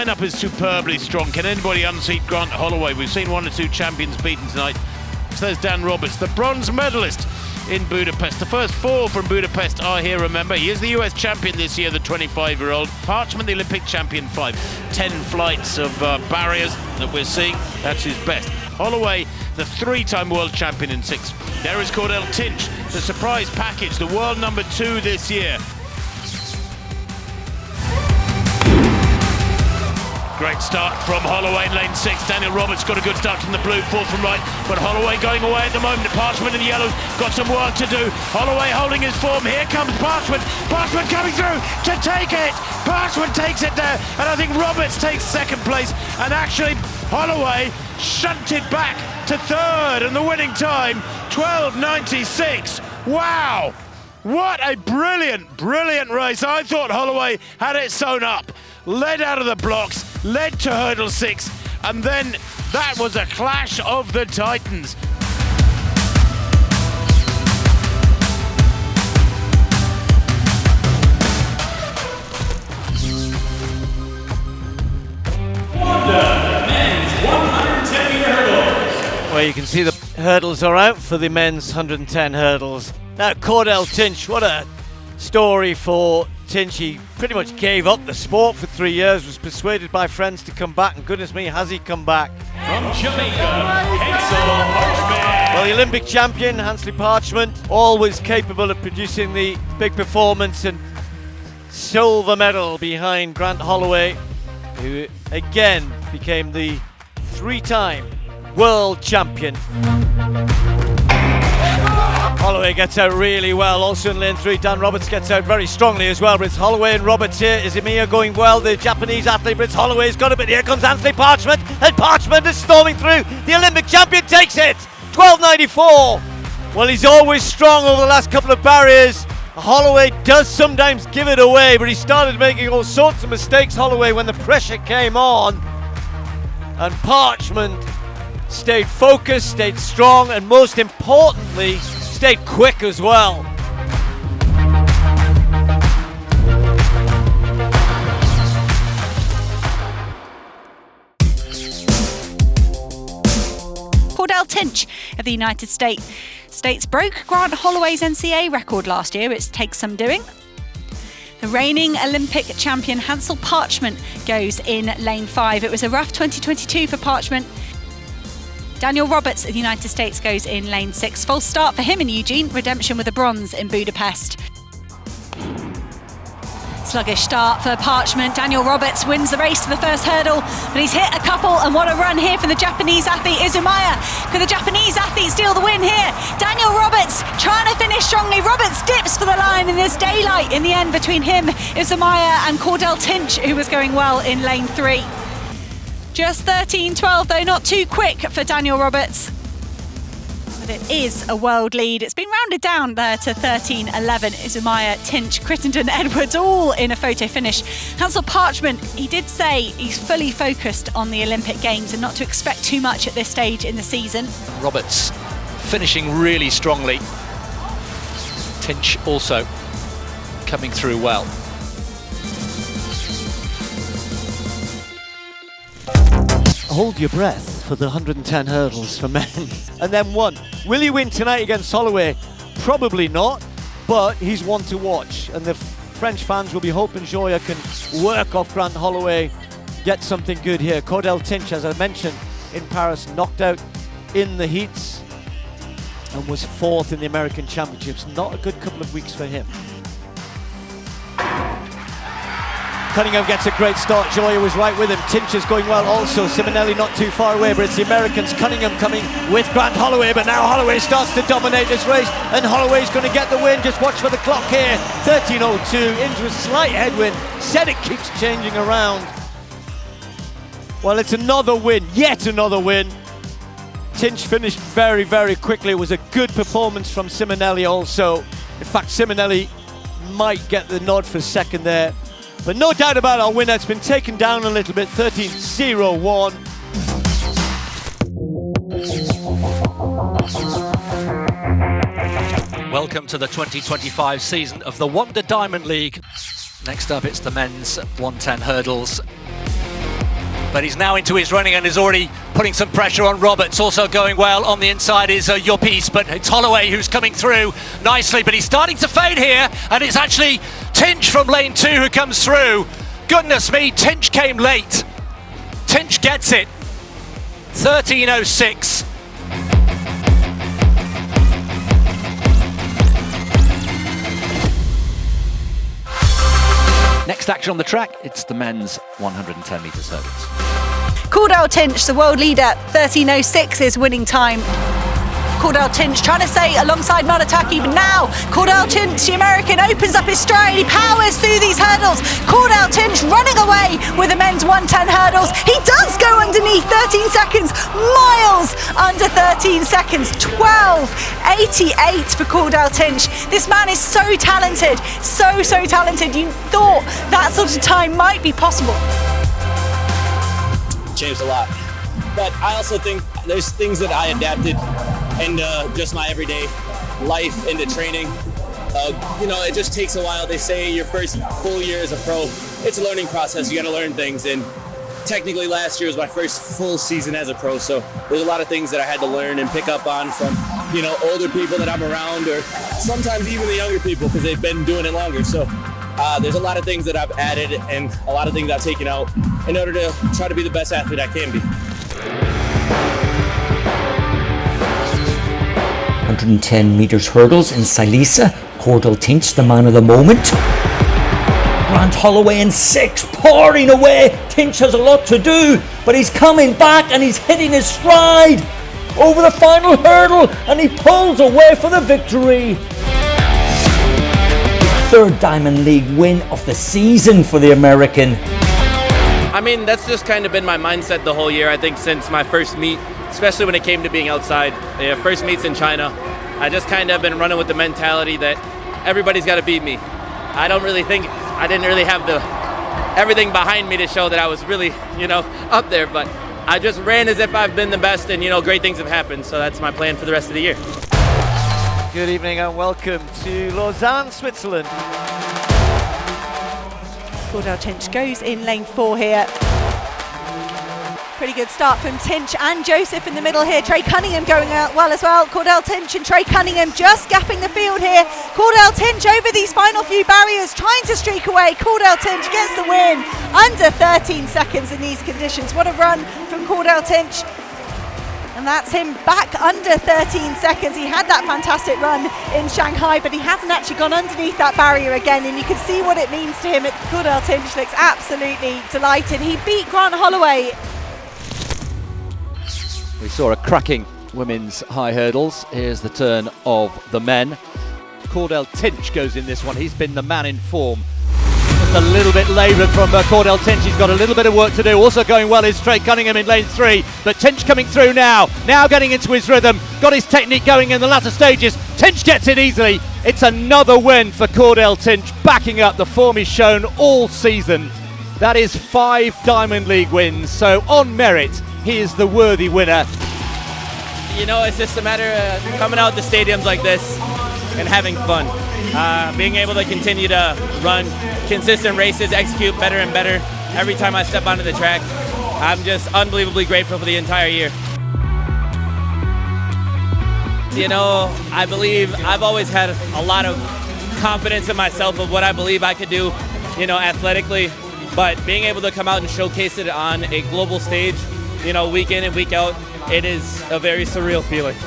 lineup is superbly strong. Can anybody unseat Grant Holloway? We've seen 1 or 2 champions beaten tonight. So there's Dan Roberts, the bronze medalist in Budapest. The first 4 from Budapest are here, remember. He is the US champion this year, the 25-year-old. Parchment, the Olympic champion, 5. 10 flights of barriers that we're seeing. That's his best. Holloway, the 3-time world champion in 6. There is Cordell Tinch, the surprise package, the world number 2 this year. Great start from Holloway in lane 6. Daniel Roberts got a good start from the blue, 4th from right, but Holloway going away at the moment. Parchment in the yellows got some work to do. Holloway holding his form. Here comes Parchment. Parchment coming through to take it. Parchment takes it there, and I think Roberts takes 2nd place. And actually, Holloway shunted back to 3rd, and the winning time 12:96. Wow! What a brilliant, brilliant race. I thought Holloway had it sewn up. Led out of the blocks, led to hurdle 6, and then that was a clash of the titans. Wanda, men's 110-meter hurdles. Well, you can see the hurdles are out for the men's 110 hurdles. Now, Cordell Tinch, what a story for Tinch. He pretty much gave up the sport for 3 years, was persuaded by friends to come back, and goodness me, has he come back. From Jamaica, Hansel Parchment. Well, the Olympic champion, Hansley Parchment, always capable of producing the big performance, and silver medal behind Grant Holloway, who again became the 3-time world champion. Holloway gets out really well, also in lane 3. Dan Roberts gets out very strongly as well, but it's Holloway and Roberts here. Izumi going well, the Japanese athlete, but it's Holloway's got it, but here comes Hansley Parchment, and Parchment is storming through. The Olympic champion takes it, 12:94. Well, he's always strong over the last couple of barriers. Holloway does sometimes give it away, but he started making all sorts of mistakes, Holloway, when the pressure came on. And Parchment stayed focused, stayed strong, and most importantly, stayed quick as well. Cordell Tinch of the United States broke Grant Holloway's NCAA record last year. It takes some doing. The reigning Olympic champion Hansel Parchment goes in lane 5. It was a rough 2022 for Parchment. Daniel Roberts of the United States goes in lane 6. False start for him in Eugene, redemption with a bronze in Budapest. Sluggish start for Parchment. Daniel Roberts wins the race to the first hurdle, but he's hit a couple, and what a run here from the Japanese athlete Izumaya. Could the Japanese athlete steal the win here? Daniel Roberts trying to finish strongly. Roberts dips for the line, and there's daylight in the end between him, Izumaya, and Cordell Tinch, who was going well in lane 3. Just 13:12 though, not too quick for Daniel Roberts. But it is a world lead. It's been rounded down there to 13:11. Izumaya, Tinch, Crittenden, Edwards, all in a photo finish. Hansel Parchment, he did say he's fully focused on the Olympic Games and not to expect too much at this stage in the season. Roberts finishing really strongly. Tinch also coming through well. Hold your breath for the 110 hurdles for men. And then one. Will he win tonight against Holloway? Probably not, but he's one to watch. And the French fans will be hoping Joya can work off Grant Holloway, get something good here. Cordell Tinch, as I mentioned, in Paris, knocked out in the heats and was 4th in the American Championships. Not a good couple of weeks for him. Cunningham gets a great start. Joya was right with him. Tinch is going well also. Simonelli not too far away, but it's the Americans. Cunningham coming with Grant Holloway, but now Holloway starts to dominate this race, and Holloway's going to get the win. Just watch for the clock here. 13:02 into a slight headwind. Said it keeps changing around. Well, it's another win. Yet another win. Tinch finished very, very quickly. It was a good performance from Simonelli also. In fact, Simonelli might get the nod for second there. But no doubt about our winner. It's been taken down a little bit, 13:01. Welcome to the 2025 season of the Wanda Diamond League. Next up, it's the men's 110 hurdles. but he's now into his running and is already putting some pressure on Roberts. Also going well on the inside is Yuppies, but it's Holloway who's coming through nicely, but he's starting to fade here, and it's actually Tinch from lane 2 who comes through. Goodness me, Tinch came late. Tinch gets it. 13:06. Next action on the track, it's the men's 110 metres hurdles. Cordell Tinch, the world leader, 13:06 is winning time. Cordell Tinch trying to stay alongside Monataki, but now Cordell Tinch, the American, opens up his stride. He powers through these hurdles. Cordell Tinch running away with the men's 110 hurdles. He does go underneath 13 seconds, miles under 13 seconds, 12:88 for Cordell Tinch. This man is so talented, so talented. You thought that sort of time might be possible. Changed a lot, but I also think there's things that I adapted into just my everyday life, into training. You know, it just takes a while. They say your first full year as a pro, it's a learning process. You got to learn things, and technically last year was my first full season as a pro, so there's a lot of things that I had to learn and pick up on from, you know, older people that I'm around, or sometimes even the younger people because they've been doing it longer. So there's a lot of things that I've added and a lot of things I've taken out in order to try to be the best athlete I can be. 110 metres hurdles in Silesia. Cordell Tinch, the man of the moment. Grant Holloway in 6, pouring away. Tinch has a lot to do, but he's coming back and he's hitting his stride over the final hurdle, and he pulls away for the victory. Third Diamond League win of the season for the American. I mean, that's just kind of been my mindset the whole year, I think, since my first meet, especially when it came to being outside. First meets in China, I just kind of been running with the mentality that everybody's got to beat me. I didn't really have everything behind me to show that I was really, you know, up there, but I just ran as if I've been the best, and, you know, great things have happened, so that's my plan for the rest of the year. Good evening and welcome to Lausanne, Switzerland. Cordell Tinch goes in lane 4 here. Pretty good start from Tinch and Joseph in the middle here. Trey Cunningham going out well as well. Cordell Tinch and Trey Cunningham just gapping the field here. Cordell Tinch over these final few barriers, trying to streak away. Cordell Tinch gets the win under 13 seconds in these conditions. What a run from Cordell Tinch. And that's him back under 13 seconds. He had that fantastic run in Shanghai, but he hasn't actually gone underneath that barrier again, and you can see what it means to him. Cordell Tinch looks absolutely delighted. He beat Grant Holloway. We saw a cracking women's high hurdles. Here's the turn of the men. Cordell Tinch goes in this one. He's been the man in form. Just a little bit laboured from Cordell Tinch. He's got a little bit of work to do. Also going well is Trey Cunningham in lane 3. But Tinch coming through now. Now getting into his rhythm. Got his technique going in the latter stages. Tinch gets it easily. It's another win for Cordell Tinch, backing up the form he's shown all season. That is 5 Diamond League wins. So on merit, he is the worthy winner. You know, it's just a matter of coming out to stadiums like this and having fun. Being able to continue to run consistent races, execute better and better every time I step onto the track. I'm just unbelievably grateful for the entire year. You know, I believe I've always had a lot of confidence in myself of what I believe I could do, you know, athletically. But being able to come out and showcase it on a global stage, you know, week in and week out, it is a very surreal feeling.